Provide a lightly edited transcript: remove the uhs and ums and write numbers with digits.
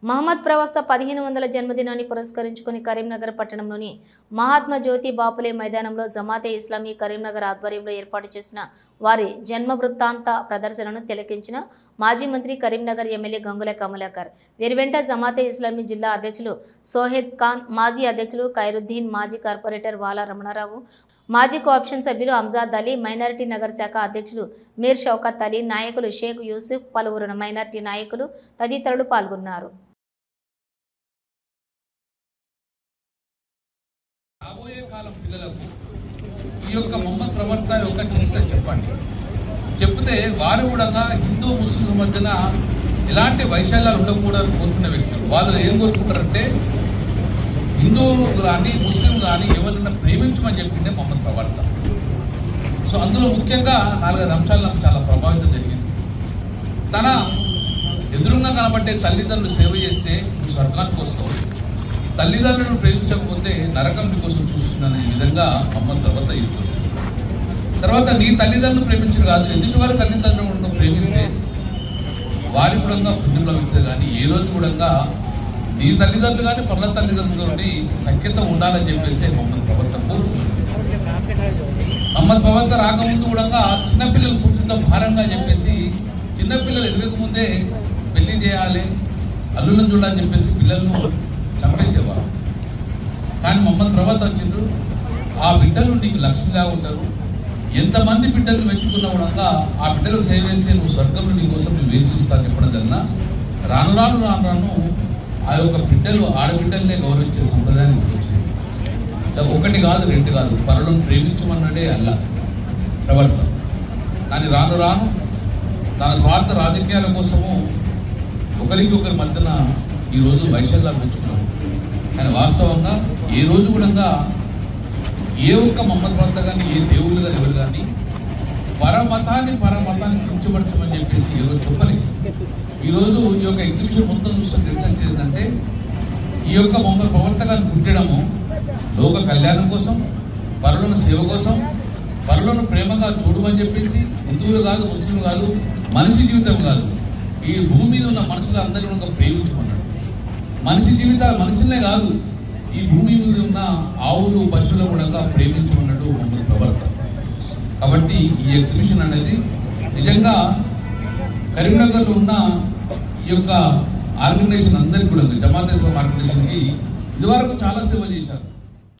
మహమ్మద్ ప్రవక్త 1500 జన్మదినాన్ని పురస్కరించుకుని కరీంనగర్ పట్టణంలోని మహాత్మా జ్యోతి బాపులే మైదానంలో జమాతే ఇస్లామీ కరీంనగర్ ఆధ్వర్యంలో ఏర్పాటు చేసిన వారి జన్మ వృత్తాంత ప్రదర్శనను తిలకించిన మాజీ మంత్రి కరీంనగర్ ఎమ్మెల్యే గంగుల కమలాకర్. వీరి వెంట జమాతే ఇస్లామీ జిల్లా అధ్యక్షులు సోహెద్ ఖాన్, మాజీ అధ్యక్షులు ఖైరుద్దీన్, మాజీ కార్పొరేటర్ వాలా రమణారావు, మాజీ కోఆప్షన్ సభ్యులు అంజాద్ అలీ, మైనారిటీ నగర్ శాఖ అధ్యక్షులు మీర్ షౌకత్ అలీ, నాయకులు షేక్ యూసుఫ్, పలువురు మైనారిటీ నాయకులు తదితరులు పాల్గొన్నారు. రాబోయే కాలం పిల్లలకు ఈ యొక్క మొహమ్మద్ ప్రవక్త యొక్క చరిత్ర చెప్పండి. చెప్తే వారు కూడా హిందూ ముస్లిం మధ్యన ఎలాంటి వైశాల్యాలు ఉండకూడదని కోరుకునే వ్యక్తులు. వాళ్ళు ఏం కోరుకుంటారంటే హిందువులు కానీ ముస్లిం కానీ ఎవరైనా ప్రేమించమని చెప్పిందే మొహమ్మద్ ప్రవక్త. సో అందులో ముఖ్యంగా 4 అంశాలు నాకు చాలా ప్రభావితం జరిగింది. తన ఎదురుగా కనబట్టే తల్లిదండ్రులు సేవ చేస్తే నువ్వు స్వర్గానికి వస్తావు, తల్లిదండ్రులను ప్రేమించకపోతే నరకం కోసం చూస్తుందనే విధంగా మొహమ్మద్ ప్రవక్త చెప్తుంది. తర్వాత నీ తల్లిదండ్రులు ప్రేమించరు కాదు, ఎదుటి వారి తల్లిదండ్రులను ప్రేమిస్తే వారి కూడా పుణ్యం లభిస్తుంది. కానీ ఏ రోజు కూడా నీ తల్లిదండ్రులు కానీ పర్ల తల్లిదండ్రులతోటి సఖ్యత ఉండాలని చెప్పేసి మొహమ్మద్ ప్రవక్త కోరుకుంటుంది. మొహమ్మద్ ప్రవక్త రాకముందు కూడా చిన్నపిల్లలు పుట్టిన భారంగా చెప్పేసి చిన్నపిల్లలు ఎదగక ముందే పెళ్లి చేయాలి, అల్లులను చూడాలని చెప్పేసి పిల్లలను చంపేసేవారు. కానీ మొహమ్మద్ ప్రవక్త వచ్చిండ్రు, ఆ బిడ్డలు నీకు లక్ష్మిగా ఉంటారు, ఎంతమంది బిడ్డలు మెచ్చుకున్నా కూడా ఆ బిడ్డలు సేవ చేస్తే నువ్వు స్వర్గంలో నీ కోసం నువ్వు వేచి చూస్తాను చెప్పడం కన్నా రాను రాను రాను రాను ఆ యొక్క బిడ్డలు ఆడబిడ్డలనే గౌరవించే సంప్రదాయాన్ని తీసుకొచ్చింది. ఒకటి కాదు, 2 కాదు, పరులను ప్రేమించమన్నాడే అల్లా ప్రవక్త. కానీ రాను రాను తన స్వార్థ రాజకీయాల కోసము ఒకరికి మధ్యన ఈరోజు వైశాల్యాలు పెంచుకున్నాం. కానీ వాస్తవంగా ఏ రోజు కూడా ఏ ఒక్క మొహమ్మద్ ప్రవక్త కానీ ఏ దేవుళ్ళు కానీ ఎవరు కానీ పరమతాన్ని కుంచపరచమని చెప్పేసి ఎవరు చెప్పలేదు. ఈరోజు ఈ యొక్క ఎగ్జిబిషన్ మొత్తం చూస్తున్న రిసర్చ్ ఏంటంటే ఈ యొక్క మొహమ్మద్ ప్రవక్త గారిని పుట్టడము లోక కళ్యాణం కోసం, పరులను సేవ కోసం, పరులను ప్రేమగా చూడమని చెప్పేసి హిందువులు కాదు, ముస్లిం కాదు, మనిషి జీవితం కాదు, ఈ భూమి మీద ఉన్న మనుషులు అందరినీ కూడా ప్రేమించమన్నాడు. మనిషి జీవితాలు మనుషులే కాదు, ఈ భూమి మీద ఉన్న ఆవులు పశువులు కూడా ప్రేమించమన్నాడు మొహమ్మద్ ప్రవక్త. కాబట్టి ఈ ఎగ్జిబిషన్ అనేది నిజంగా కరీంనగర్లో ఉన్న ఈ యొక్క ఆర్గనైజేషన్ అందరికీ కూడా జమాతే ఇస్లామీ ఆర్గనైజేషన్కి ఇదివరకు చాలా సేవ చేశారు.